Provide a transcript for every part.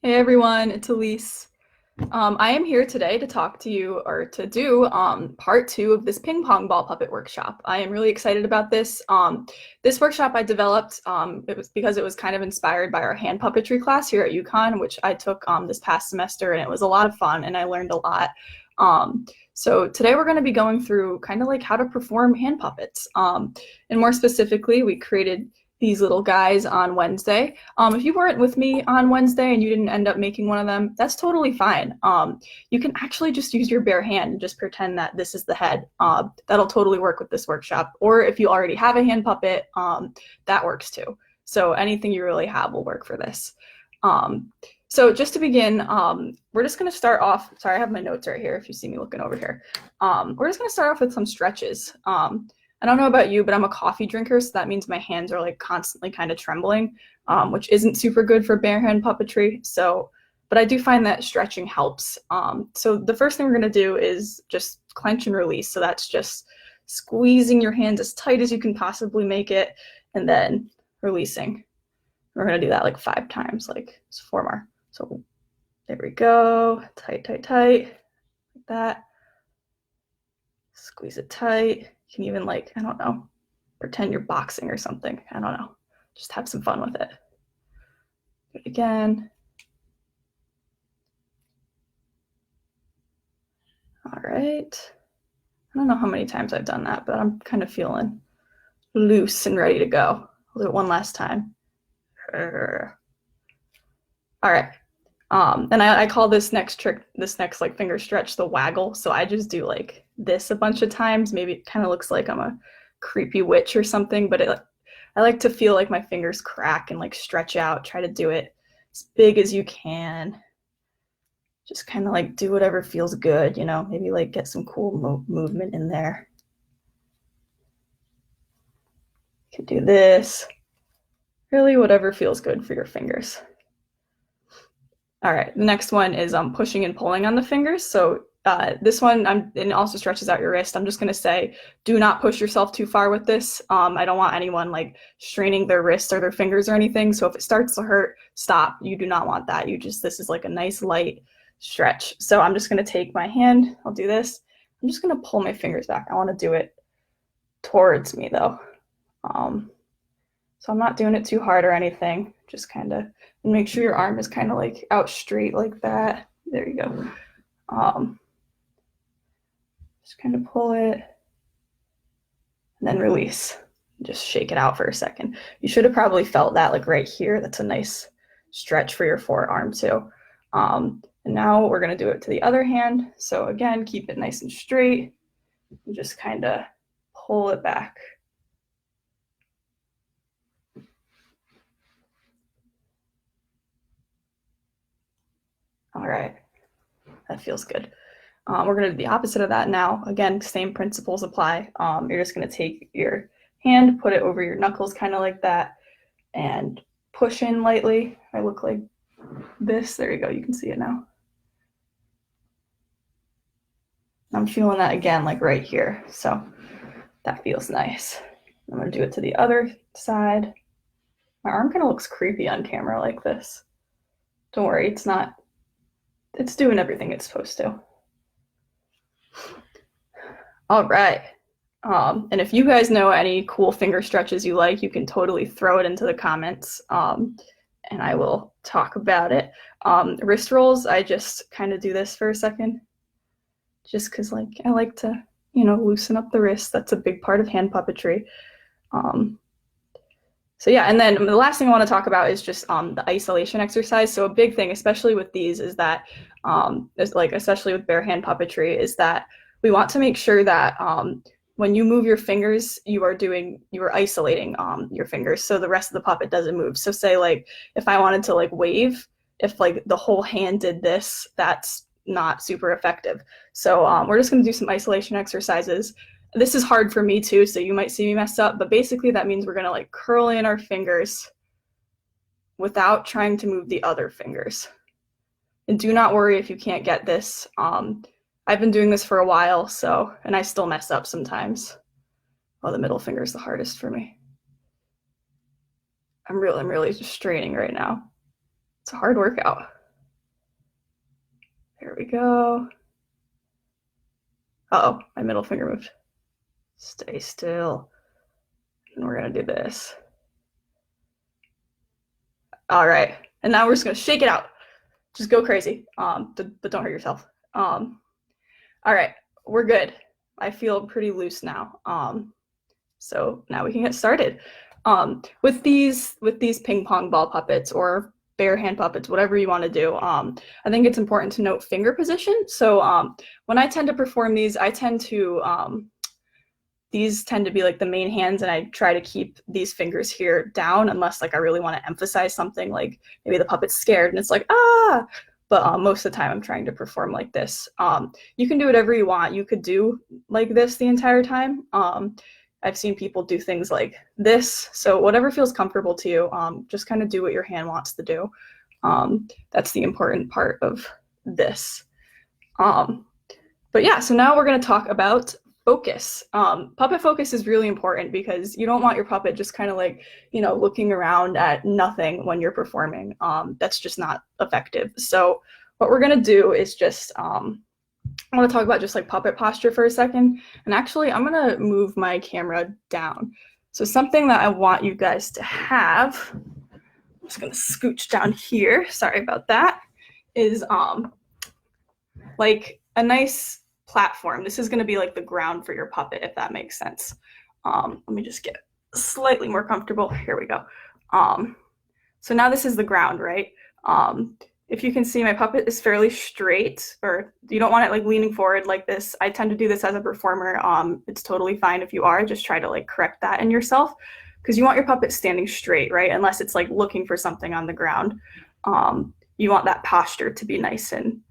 Hey everyone, it's Elise. I am here today to talk to you or to do part two of this ping pong ball puppet workshop. I am really excited about this. This workshop I developed, it was because it was kind of inspired by our hand puppetry class here at UConn, which I took this past semester, and it was a lot of fun and I learned a lot. So today we're going to be going through kind of like how to perform hand puppets. And more specifically, we created these little guys on Wednesday. If you weren't with me on Wednesday and you didn't end up making one of them, that's totally fine. You can actually just use your bare hand and just pretend that this is the head. That'll totally work with this workshop. Or if you already have a hand puppet, that works too. So anything you really have will work for this. So just to begin, we're just going to start off. Sorry, I have my notes right here if you see me looking over here. We're just going to start off with some stretches. I don't know about you, but I'm a coffee drinker, so that means my hands are like constantly kind of trembling, which isn't super good for bare hand puppetry. So, but I do find that stretching helps. So the first thing we're going to do is just clench and release. So that's just squeezing your hands as tight as you can possibly make it, and then releasing. We're going to do that like 5 times, like 4 more. So there we go. Tight, tight, tight, like that. Squeeze it tight. You can even, like, I don't know, pretend you're boxing or something. I don't know. Just have some fun with it. Do it again. All right. I don't know how many times I've done that, but I'm kind of feeling loose and ready to go. I'll do it one last time. All right. And I call this next trick, this next like finger stretch, the waggle. So I just do like this a bunch of times. Maybe it kind of looks like I'm a creepy witch or something, but I like to feel like my fingers crack and like stretch out. Try to do it as big as you can. Just kind of like do whatever feels good, you know, maybe like get some cool movement in there. You can do this. Really whatever feels good for your fingers. All right, the next one is pushing and pulling on the fingers. So this one, it also stretches out your wrist. I'm just gonna say, do not push yourself too far with this. I don't want anyone like straining their wrists or their fingers or anything. So if it starts to hurt, stop. You do not want that. This is like a nice light stretch. So I'm just gonna take my hand, I'll do this. I'm just gonna pull my fingers back. I wanna do it towards me though. So I'm not doing it too hard or anything, just kind of, and make sure your arm is kind of like out straight like that. There you go. Just kind of pull it and then release. Just shake it out for a second. You should have probably felt that like right here. That's a nice stretch for your forearm too. And now we're gonna do it to the other hand. So again, keep it nice and straight and just kind of pull it back. All right, that feels good. We're going to do the opposite of that now. Again, same principles apply. You're just going to take your hand, put it over your knuckles kind of like that, and push in lightly. I look like this. There you go. You can see it now. I'm feeling that again, like right here. So that feels nice. I'm going to do it to the other side. My arm kind of looks creepy on camera like this. Don't worry, it's not. It's doing everything it's supposed to. All right. And if you guys know any cool finger stretches you like, you can totally throw it into the comments, and I will talk about it. Wrist rolls, I just kind of do this for a second, just because like I like to, you know, loosen up the wrist. That's a big part of hand puppetry. So yeah, and then the last thing I want to talk about is just the isolation exercise. So a big thing, especially with these, is that, especially with bare hand puppetry, is that we want to make sure that when you move your fingers, you are isolating your fingers so the rest of the puppet doesn't move. So say like if I wanted to like wave, if like the whole hand did this, that's not super effective. So we're just going to do some isolation exercises. This is hard for me too, so you might see me mess up, but basically that means we're going to like curl in our fingers without trying to move the other fingers. And do not worry if you can't get this. I've been doing this for a while, so, and I still mess up sometimes. Oh, the middle finger is the hardest for me. I'm really just straining right now. It's a hard workout. There we go. Uh-oh, my middle finger moved. Stay still. And we're gonna do this. All right, and now we're just gonna shake it out. Just go crazy, but don't hurt yourself. All right, we're good. I feel pretty loose now. So now we can get started. With these ping pong ball puppets or bare hand puppets, whatever you want to do, I think it's important to note finger position. So when I tend to perform these, these tend to be like the main hands, and I try to keep these fingers here down unless like I really want to emphasize something, like maybe the puppet's scared and it's like, ah, but most of the time I'm trying to perform like this. You can do whatever you want. You could do like this the entire time. I've seen people do things like this. So whatever feels comfortable to you, just kind of do what your hand wants to do. That's the important part of this. But yeah, so now we're going to talk about focus. Puppet focus is really important because you don't want your puppet just kind of like, looking around at nothing when you're performing. That's just not effective. So what we're going to do is just, I want to talk about just like puppet posture for a second. And actually, I'm going to move my camera down. So something that I want you guys to have, I'm just going to scooch down here. Sorry about that. Is like a nice platform. This is going to be like the ground for your puppet, if that makes sense. Let me just get slightly more comfortable. Here we go. So now this is the ground, right? If you can see, my puppet is fairly straight, or you don't want it like leaning forward like this. I tend to do this as a performer. It's totally fine if you are. Just try to like correct that in yourself, because you want your puppet standing straight, right? Unless it's like looking for something on the ground. You want that posture to be nice and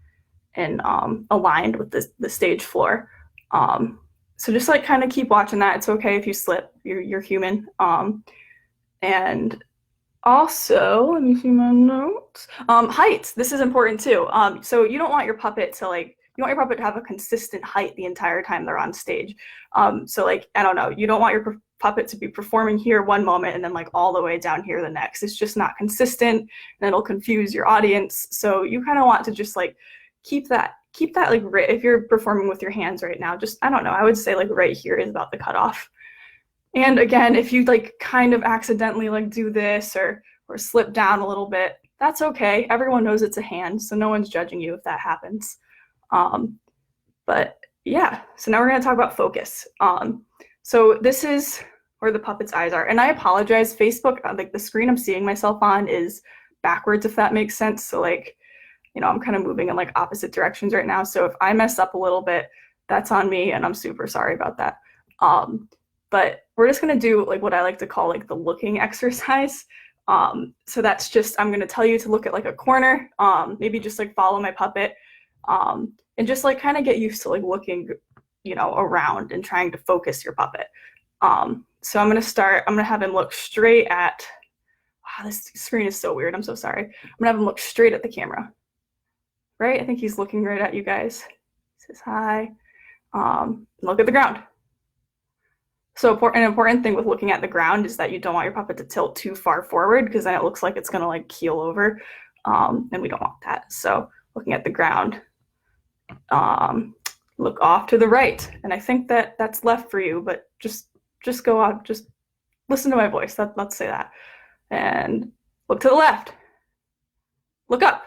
aligned with the stage floor. So just like kind of keep watching that. It's okay if you slip. You're human. And also, let me see my notes. Height. This is important too. So you don't want your puppet to have a consistent height the entire time they're on stage. So like, I don't know, you don't want your puppet to be performing here one moment and then like all the way down here the next. It's just not consistent, and it'll confuse your audience. So you kind of want to just like keep that like right, if you're performing with your hands right now, just, I don't know, I would say like right here is about the cutoff. And again, if you like kind of accidentally like do this or slip down a little bit, that's okay. Everyone knows it's a hand, so no one's judging you if that happens. But yeah, so now we're going to talk about focus. So this is where the puppet's eyes are. And I apologize, Facebook, like the screen I'm seeing myself on is backwards, if that makes sense. So like, I'm kind of moving in like opposite directions right now. So if I mess up a little bit, that's on me, and I'm super sorry about that. But we're just going to do like what I like to call like the looking exercise. So that's just, I'm going to tell you to look at like a corner, maybe just like follow my puppet, and just like kind of get used to like looking, around and trying to focus your puppet. So I'm going to have him look straight at, wow, this screen is so weird. I'm so sorry. I'm going to have him look straight at the camera. Right? I think he's looking right at you guys. He says hi. Look at the ground. So an important thing with looking at the ground is that you don't want your puppet to tilt too far forward, because then it looks like it's going to like keel over, and we don't want that. So looking at the ground, look off to the right, and I think that's left for you, but just go out, just listen to my voice. Let's say that, and look to the left, look up.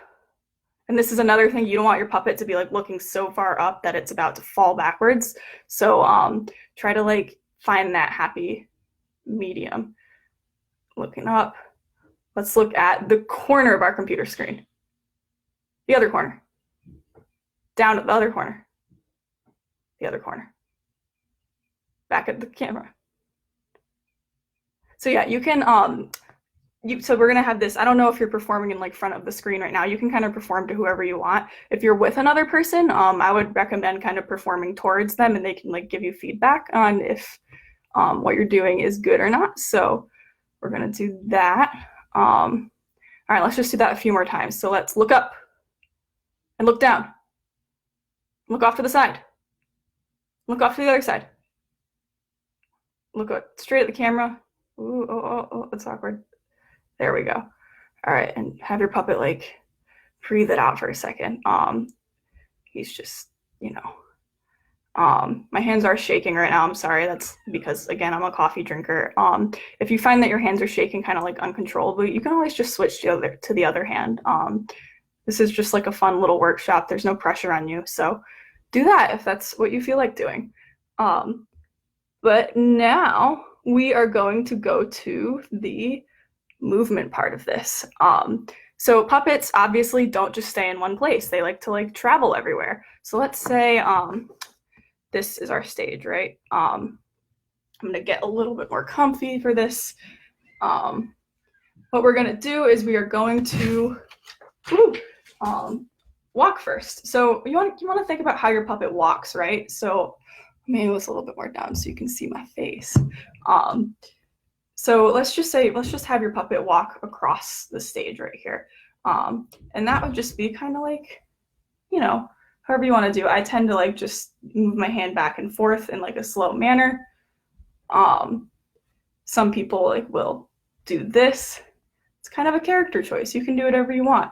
And this is another thing, you don't want your puppet to be like looking so far up that it's about to fall backwards. So try to like find that happy medium. Looking up. Let's look at the corner of our computer screen. The other corner. Down at the other corner. The other corner. Back at the camera. So yeah, you can so we're gonna have this, I don't know if you're performing in like front of the screen right now, you can kind of perform to whoever you want. If you're with another person, I would recommend kind of performing towards them, and they can like give you feedback on if what you're doing is good or not. So we're gonna do that. All right, let's just do that a few more times. So let's look up and look down. Look off to the side. Look off to the other side. Look straight at the camera. Ooh, oh, that's awkward. There we go. All right, and have your puppet like breathe it out for a second. he's just, you know, my hands are shaking right now. I'm sorry. That's because, again, I'm a coffee drinker. If you find that your hands are shaking kind of like uncontrollably, you can always just switch to the other hand. This is just like a fun little workshop. There's no pressure on you. So do that if that's what you feel like doing. But now we are going to go to the movement part of this. So puppets obviously don't just stay in one place. They like to like travel everywhere. So let's say this is our stage, right? I'm gonna get a little bit more comfy for this. What we're gonna do is we are going to walk first. So you want to think about how your puppet walks, right? So maybe it's a little bit more down so you can see my face. So let's just have your puppet walk across the stage right here. And that would just be kind of like, you know, however you want to do. I tend to like just move my hand back and forth in like a slow manner. Some people like will do this. It's kind of a character choice. You can do whatever you want.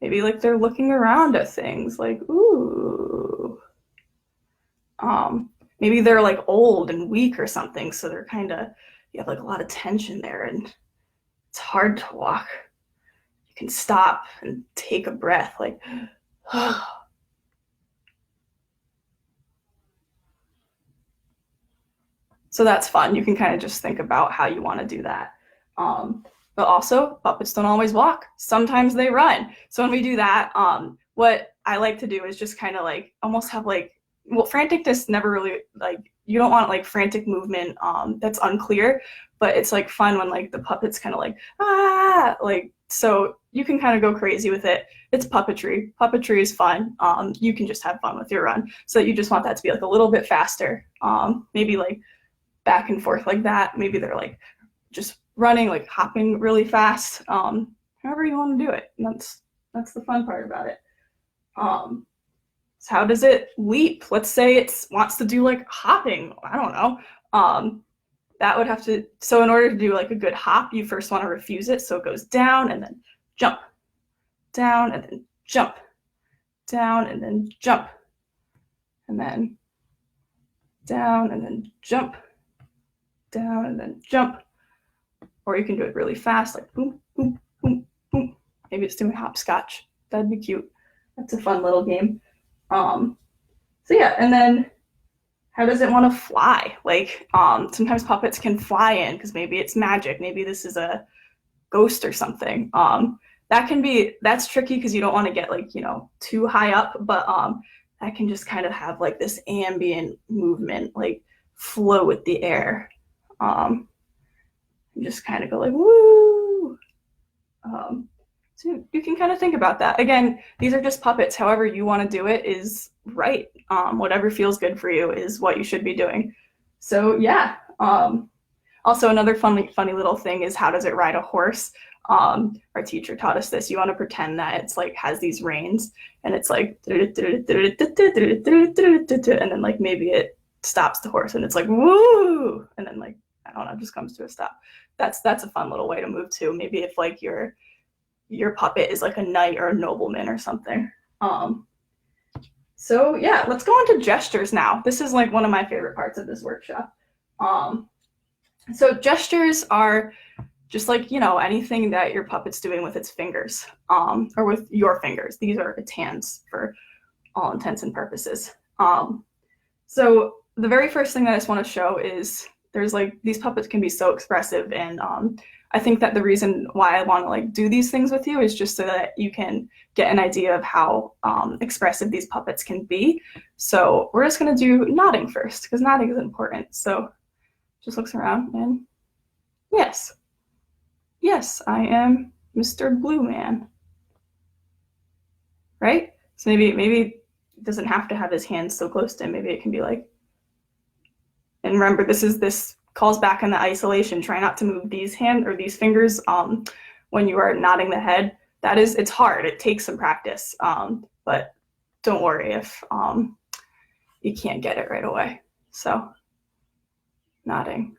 Maybe like they're looking around at things like, ooh. Maybe they're like old and weak or something, so they're kind of, you have like a lot of tension there and it's hard to walk. You can stop and take a breath, like, so that's fun. You can kind of just think about how you want to do that. But also, puppets don't always walk. Sometimes they run. So when we do that, what I like to do is just kind of like almost have like, well, franticness never really, like, you don't want like frantic movement that's unclear, but it's like fun when like the puppet's kind of like, ah, like, so you can kind of go crazy with it. It's puppetry. Puppetry is fun. You can just have fun with your run. So you just want that to be like a little bit faster. Maybe like back and forth like that. Maybe they're like just running, like hopping really fast. However you want to do it. And that's the fun part about it. So how does it leap? Let's say it wants to do like hopping. I don't know. That would have to, so in order to do like a good hop, you first want to refuse it. So it goes down and then jump, down and then jump, down and then jump, and then down and then jump, down and then jump. Or you can do it really fast, like boom, boom, boom, boom. Maybe it's doing hopscotch. That'd be cute. That's a fun little game. So yeah, and then how does it want to fly? Like sometimes puppets can fly in because maybe it's magic. Maybe this is a ghost or something. That's tricky because you don't want to get like, you know, too high up, but that can just kind of have like this ambient movement, like flow with the air. And just kind of go like, woo. So you can kind of think about that. Again, these are just puppets. However you want to do it is right. Whatever feels good for you is what you should be doing. So yeah. Also, another funny little thing is how does it ride a horse? Our teacher taught us this. You want to pretend that it's like has these reins and it's like, and then like maybe it stops the horse and it's like, woo, and then like, I don't know, just comes to a stop. That's a fun little way to move too. Maybe if like your puppet is like a knight or a nobleman or something. So yeah, let's go into gestures now. This is like one of my favorite parts of this workshop. So gestures are just like, you know, anything that your puppet's doing with its fingers, or with your fingers. These are its hands for all intents and purposes. So the very first thing that I just want to show is there's like, these puppets can be so expressive, and I think that the reason why I want to like do these things with you is just so that you can get an idea of how expressive these puppets can be. So we're just going to do nodding first, because nodding is important. So just looks around and yes, I am Mr. Blue Man, right? So maybe it doesn't have to have his hands so close to him. Maybe it can be like, and remember, this calls back on the isolation. Try not to move these these fingers when you are nodding the head. It's hard. It takes some practice, but don't worry if you can't get it right away. So nodding,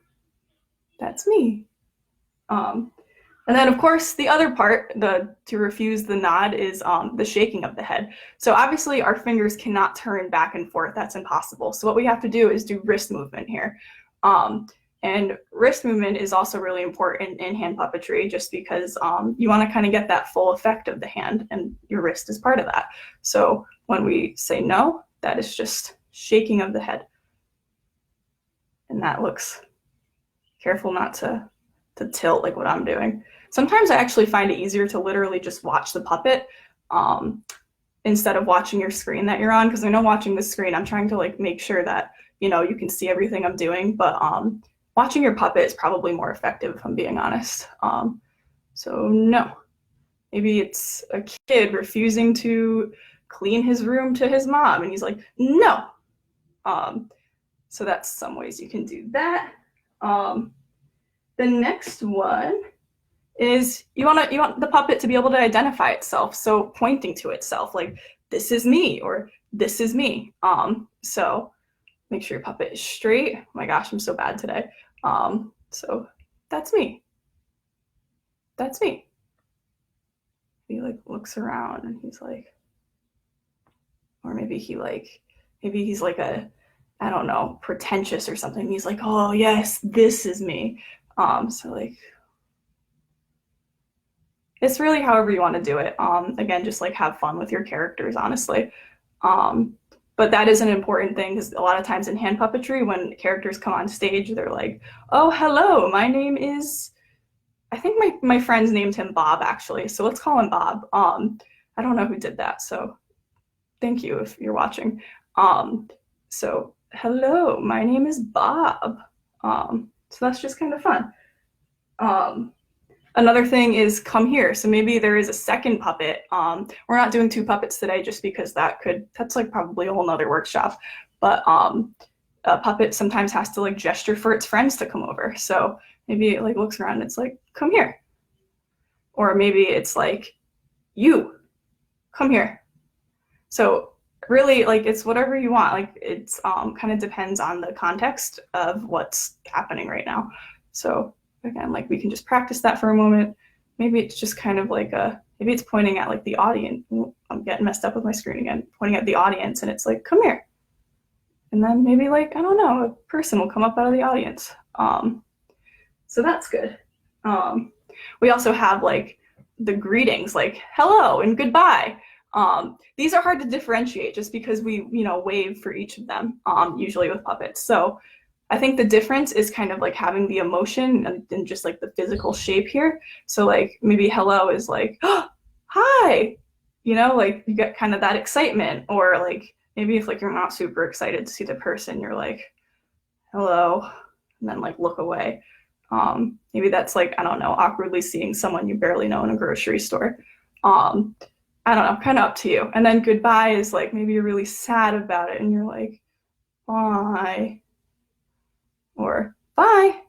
that's me. And then, of course, the other part, to refuse the nod, is the shaking of the head. So obviously, our fingers cannot turn back and forth. That's impossible. So what we have to do is do wrist movement here. And wrist movement is also really important in hand puppetry, just because you want to kind of get that full effect of the hand, and your wrist is part of that. So when we say no, that is just shaking of the head. And that looks, careful not to tilt like what I'm doing. Sometimes I actually find it easier to literally just watch the puppet instead of watching your screen that you're on, because I know watching the screen, I'm trying to like make sure that, you know, you can see everything I'm doing, but watching your puppet is probably more effective, if I'm being honest. So no, maybe it's a kid refusing to clean his room to his mom, and he's like, no. So that's some ways you can do that. The next one is you want the puppet to be able to identify itself. So pointing to itself, like, this is me, or this is me. So make sure your puppet is straight. Oh my gosh, I'm so bad today. So that's me. That's me. He like looks around and he's like, or maybe he's like a, I don't know, pretentious or something. He's like, oh yes, this is me. So like, it's really however you want to do it. Again, just like have fun with your characters, honestly. But that is an important thing, because a lot of times in hand puppetry, when characters come on stage, they're like, oh, hello, my name is, I think my friends named him Bob, actually. So let's call him Bob. I don't know who did that, so thank you if you're watching. So hello, my name is Bob. So that's just kind of fun. Another thing is come here. So maybe there is a second puppet. We're not doing 2 puppets today just because that's like probably a whole nother workshop. But a puppet sometimes has to like gesture for its friends to come over. So maybe it like looks around and it's like, come here. Or maybe it's like, you, come here. So really, like, it's whatever you want. Like, it's kind of depends on the context of what's happening right now. So again, like, we can just practice that for a moment. Maybe it's just kind of like maybe it's pointing at like the audience. I'm getting messed up with my screen again. Pointing at the audience, and it's like, come here. And then maybe like, I don't know, a person will come up out of the audience. So that's good. We also have like the greetings, like hello and goodbye. These are hard to differentiate just because we, you know, wave for each of them, usually with puppets. So I think the difference is kind of like having the emotion and just like the physical shape here. So like maybe hello is like, oh, hi, you know, like you get kind of that excitement. Or like maybe if like you're not super excited to see the person, you're like, hello, and then like look away. Maybe that's like, I don't know, awkwardly seeing someone you barely know in a grocery store. I don't know, kind of up to you. And then goodbye is like maybe you're really sad about it and you're like, bye. Or bye.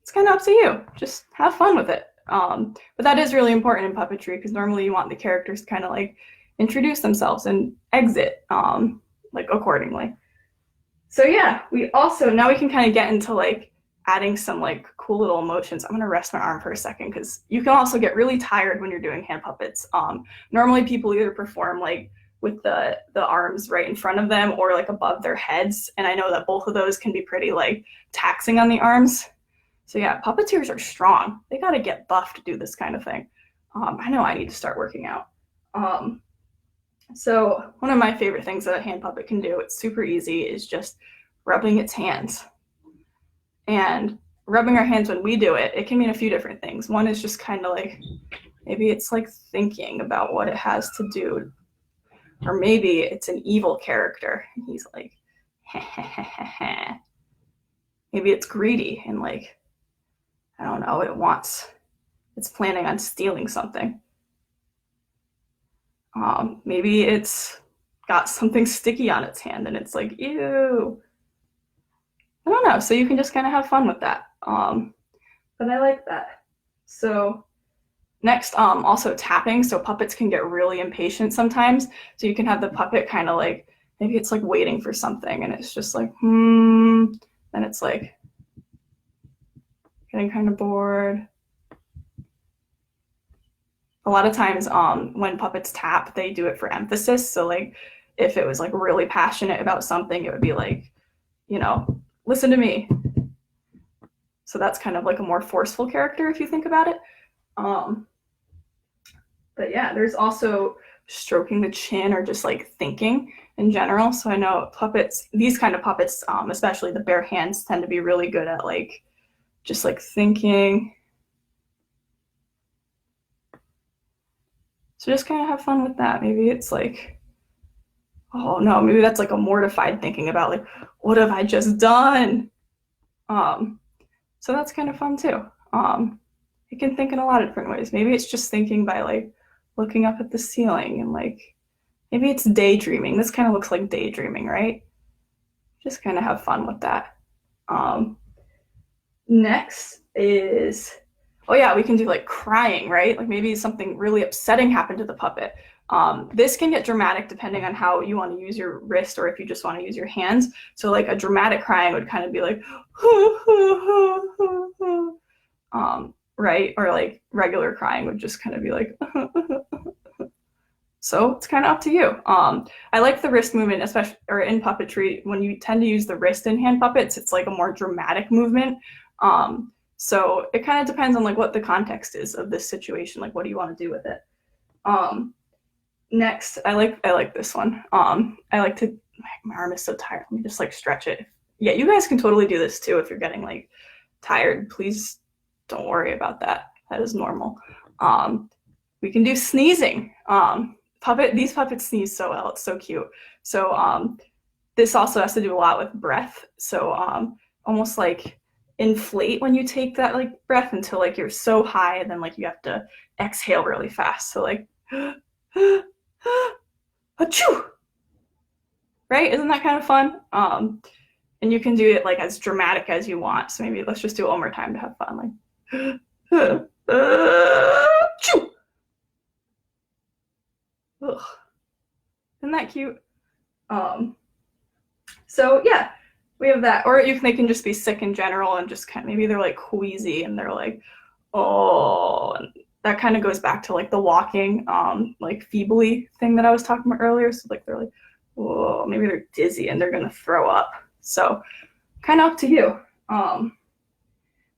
It's kind of up to you. Just have fun with it. But that is really important in puppetry, because normally you want the characters to kind of like introduce themselves and exit like accordingly. So yeah, now we can kind of get into like adding some like cool little emotions. I'm gonna rest my arm for a second, because you can also get really tired when you're doing hand puppets. Normally people either perform like with the arms right in front of them or like above their heads. And I know that both of those can be pretty like taxing on the arms. So yeah, puppeteers are strong. They gotta get buff to do this kind of thing. I know I need to start working out. So one of my favorite things that a hand puppet can do, it's super easy, is just rubbing its hands. And rubbing our hands when we do it, it can mean a few different things. One is just kind of like, maybe it's like thinking about what it has to do. Or maybe it's an evil character. And he's like, maybe it's greedy and like, I don't know, it's planning on stealing something. Maybe it's got something sticky on its hand and it's like, ew. I don't know. So you can just kind of have fun with that. But I like that. So next, also tapping. So puppets can get really impatient sometimes. So you can have the puppet kind of like, maybe it's like waiting for something and it's just like, then it's like getting kind of bored. a lot of times when puppets tap, they do it for emphasis. So like if it was like really passionate about something, it would be like, you know, listen to me. So that's kind of like a more forceful character if you think about it. Um, but yeah, there's also stroking the chin or just like thinking in general. So I know puppets, these kind of puppets, especially the bare hands, tend to be really good at like just like thinking. So just kind of have fun with that. Maybe it's like, oh no, maybe that's like a mortified thinking about like, what have I just done? Um, so that's kind of fun too. You can think in a lot of different ways. Maybe it's just thinking by like looking up at the ceiling and like maybe it's daydreaming. This kind of looks like daydreaming, right? Just kind of have fun with that. Um, Next is, oh yeah, we can do like crying, right? Like maybe something really upsetting happened to the puppet. This can get dramatic depending on how you want to use your wrist or if you just want to use your hands. So like a dramatic crying would kind of be like, right? Or like regular crying would just kind of be like, so it's kind of up to you. I like the wrist movement, especially or in puppetry, when you tend to use the wrist in hand puppets, it's like a more dramatic movement. So it kind of depends on like what the context is of this situation. Like, what do you want to do with it? Next, I like this one. I like to, my arm is so tired. Let me just like stretch it. Yeah, you guys can totally do this too if you're getting like tired. Please don't worry about that. That is normal. We can do sneezing. These puppets sneeze so well. It's so cute. So this also has to do a lot with breath. So almost like inflate when you take that like breath until like you're so high and then like you have to exhale really fast. So like achoo, right? Isn't that kind of fun? And you can do it like as dramatic as you want. So maybe let's just do it one more time to have fun. Like achoo. Ugh. Isn't that cute? So yeah, we have that. Or they can just be sick in general and just kind of, maybe they're like queasy and they're like, oh, and that kind of goes back to like the walking, like feebly thing that I was talking about earlier. So like they're like, oh, maybe they're dizzy and they're gonna throw up. So kind of up to you. The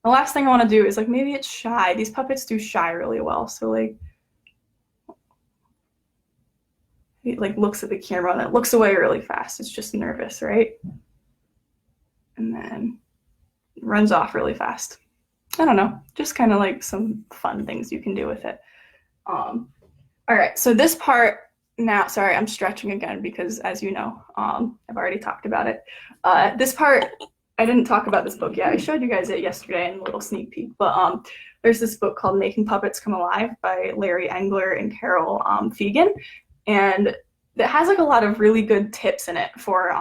last thing I want to do is like maybe it's shy. These puppets do shy really well. So like it like looks at the camera and it looks away really fast. It's just nervous, right? And then runs off really fast. I don't know, just kind of like some fun things you can do with it. All right, so this part now, sorry, I'm stretching again because as you know, I've already talked about it. This part, I didn't talk about this book yet. I showed you guys it yesterday in a little sneak peek, but there's this book called Making Puppets Come Alive by Larry Engler and Carol Fegan. And it has like a lot of really good tips in it for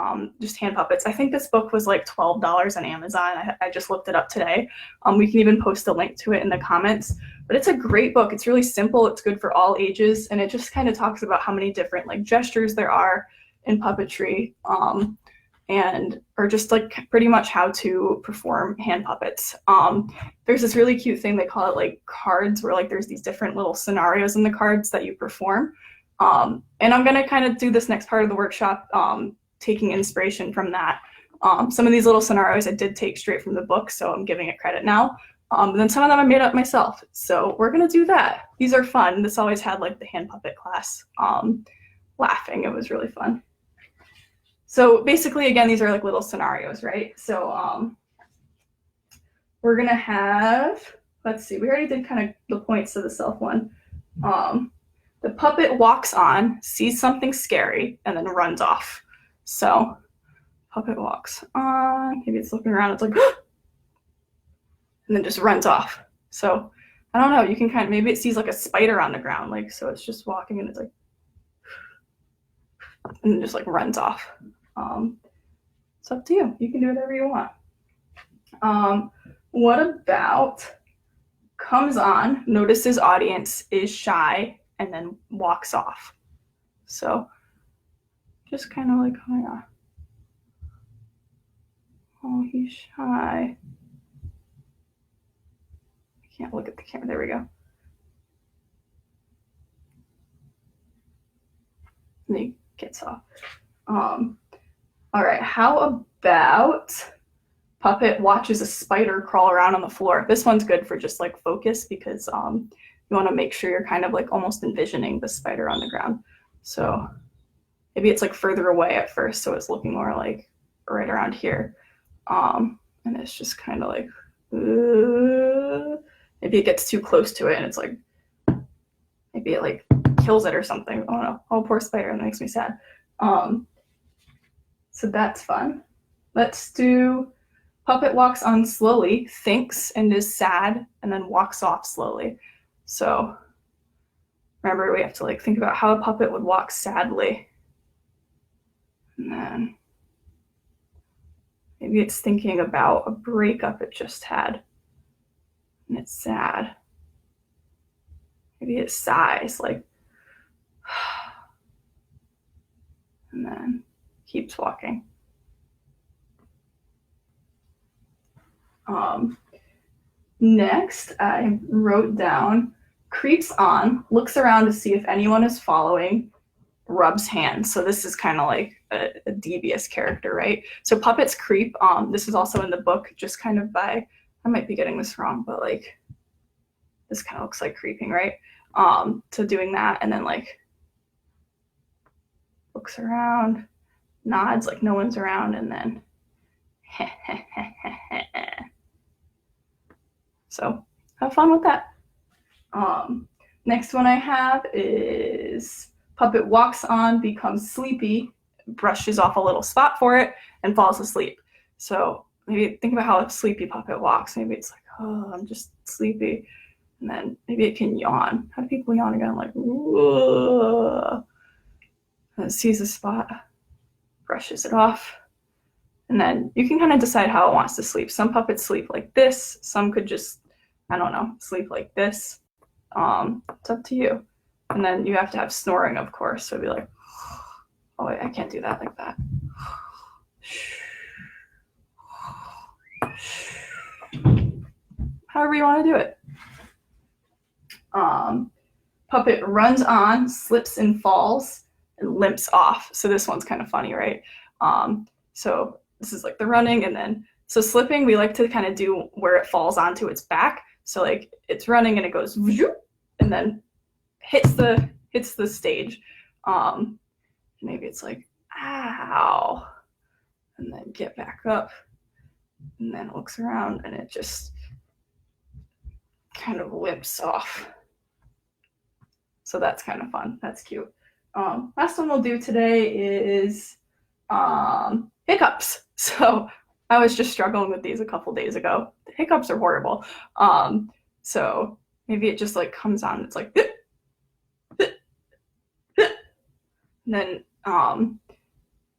just hand puppets. I think this book was like $12 on Amazon. I just looked it up today. We can even post a link to it in the comments. But it's a great book. It's really simple. It's good for all ages. And it just kind of talks about how many different like gestures there are in puppetry or just like pretty much how to perform hand puppets. There's this really cute thing, they call it like cards, where like there's these different little scenarios in the cards that you perform. And I'm going to kind of do this next part of the workshop, taking inspiration from that. Some of these little scenarios I did take straight from the book, so I'm giving it credit now. And then some of them I made up myself. So we're going to do that. These are fun. This always had like the hand puppet class laughing. It was really fun. So basically, again, these are like little scenarios, right? So we're going to have, let's see, we already did kind of the points of the self one. The puppet walks on, sees something scary, and then runs off. So puppet walks on, maybe it's looking around, it's like, and then just runs off. So I don't know, you can kind of, maybe it sees like a spider on the ground, like, so it's just walking and it's like, and then just like runs off. It's up to you. You can do whatever you want. What about comes on, notices audience, is shy, and then walks off. So just kind of like, oh yeah. Oh, he's shy. I can't look at the camera. There we go. and he gets off. All right, how about puppet watches a spider crawl around on the floor? This one's good for just like focus because you want to make sure you're kind of like almost envisioning the spider on the ground. So maybe it's like further away at first, so it's looking more like right around here. And it's just kind of like, maybe it gets too close to it and it's like, maybe it like kills it or something. Oh no, oh poor spider, that makes me sad. So that's fun. Let's do puppet walks on slowly, thinks and is sad, and then walks off slowly. So remember, we have to like think about how a puppet would walk sadly. And then maybe it's thinking about a breakup it just had, and it's sad. Maybe it sighs like, and then keeps walking. Next, I wrote down, creeps on, looks around to see if anyone is following, rubs hands. So this is kind of like a devious character, right? So puppets creep. This is also in the book, just kind of by, I might be getting this wrong, but like this kind of looks like creeping, right? So doing that and then like looks around, nods like no one's around, and then so have fun with that. Next one I have is puppet walks on, becomes sleepy, brushes off a little spot for it, and falls asleep. So maybe think about how a sleepy puppet walks. Maybe it's like, oh, I'm just sleepy. And then maybe it can yawn. How do people yawn again? Like, whoa. And it sees a spot, brushes it off. And then you can kind of decide how it wants to sleep. Some puppets sleep like this. Some could just, I don't know, sleep like this. It's up to you. And then you have to have snoring, of course. So it'd be like, oh, wait, I can't do that like that. However you want to do it. Puppet runs on, slips and falls, and limps off. So this one's kind of funny, right? So this is like the running, and then, so slipping, we like to kind of do where it falls onto its back. So like it's running and it goes, and then hits the stage. Maybe it's like, ow, and then get back up, and then looks around, and it just kind of limps off. So that's kind of fun. That's cute. Last one we'll do today is hiccups. So I was just struggling with these a couple days ago. The hiccups are horrible. So maybe it just like comes on. It's like, and then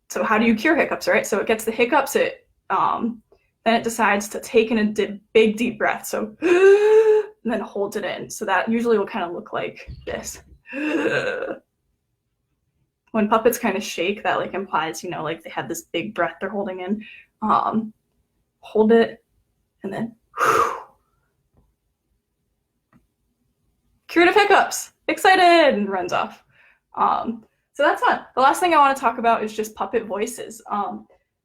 so how do you cure hiccups, right? So it gets the hiccups. Then it decides to take in a big deep breath. So and then holds it in. So that usually will kind of look like this. When puppets kind of shake, that like implies, you know, like they have this big breath they're holding in. Hold it, and then cured of hiccups, excited, and runs off. So that's fun. The last thing I want to talk about is just puppet voices.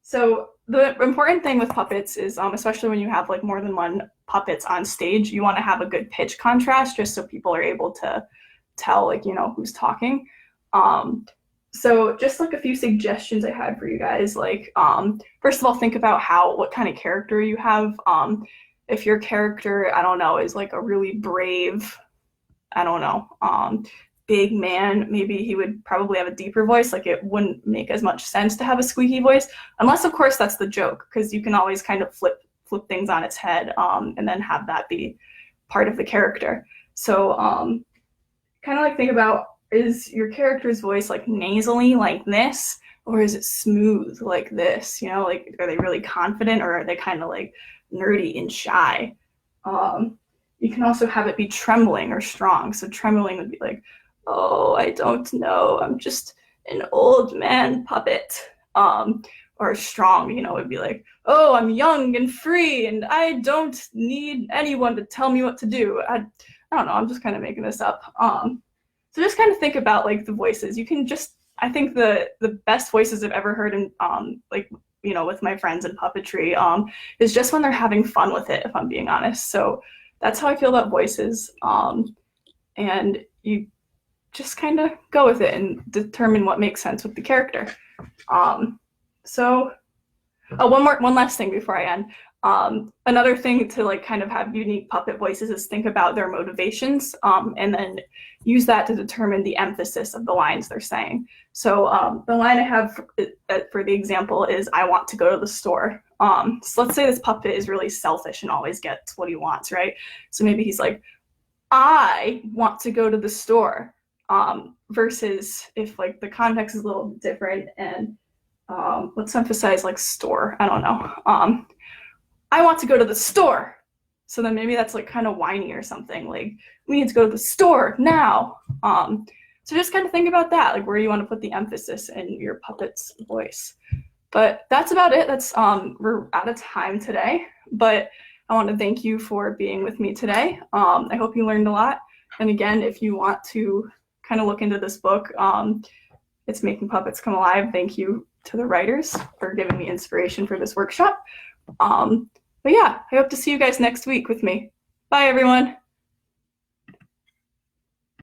So the important thing with puppets is, especially when you have like more than one puppets on stage, you want to have a good pitch contrast just so people are able to tell, like, you know, who's talking. So just like a few suggestions I had for you guys, like, first of all, think about what kind of character you have. If your character, I don't know, is like a really brave, I don't know, big man, maybe he would probably have a deeper voice. Like it wouldn't make as much sense to have a squeaky voice, unless of course that's the joke, because you can always kind of flip things on its head, and then have that be part of the character. So kind of like think about, is your character's voice like nasally like this, or is it smooth like this? You know, like, are they really confident, or are they kind of like nerdy and shy? You can also have it be trembling or strong. So trembling would be like, oh, I don't know, I'm just an old man puppet. Or strong, you know, would be like, oh, I'm young and free and I don't need anyone to tell me what to do. I don't know, I'm just kind of making this up. So just kind of think about like the voices. You can just, I think the best voices I've ever heard in like, you know, with my friends in puppetry is just when they're having fun with it, if I'm being honest. So that's how I feel about voices. And you just kind of go with it and determine what makes sense with the character. So, oh, one last thing before I end. Another thing to like kind of have unique puppet voices is think about their motivations, and then use that to determine the emphasis of the lines they're saying. So the line I have for the example is, "I want to go to the store." So let's say this puppet is really selfish and always gets what he wants, right? So maybe he's like, "I want to go to the store," versus if like the context is a little different and let's emphasize like store. I don't know. "I want to go to the store." So then maybe that's like kind of whiny or something. Like, "We need to go to the store now." So just kind of think about that, like where you want to put the emphasis in your puppet's voice. But that's about it. That's we're out of time today. But I want to thank you for being with me today. I hope you learned a lot. And again, if you want to kind of look into this book, it's Making Puppets Come Alive. Thank you to the writers for giving me inspiration for this workshop. But yeah, I hope to see you guys next week with me. Bye, everyone.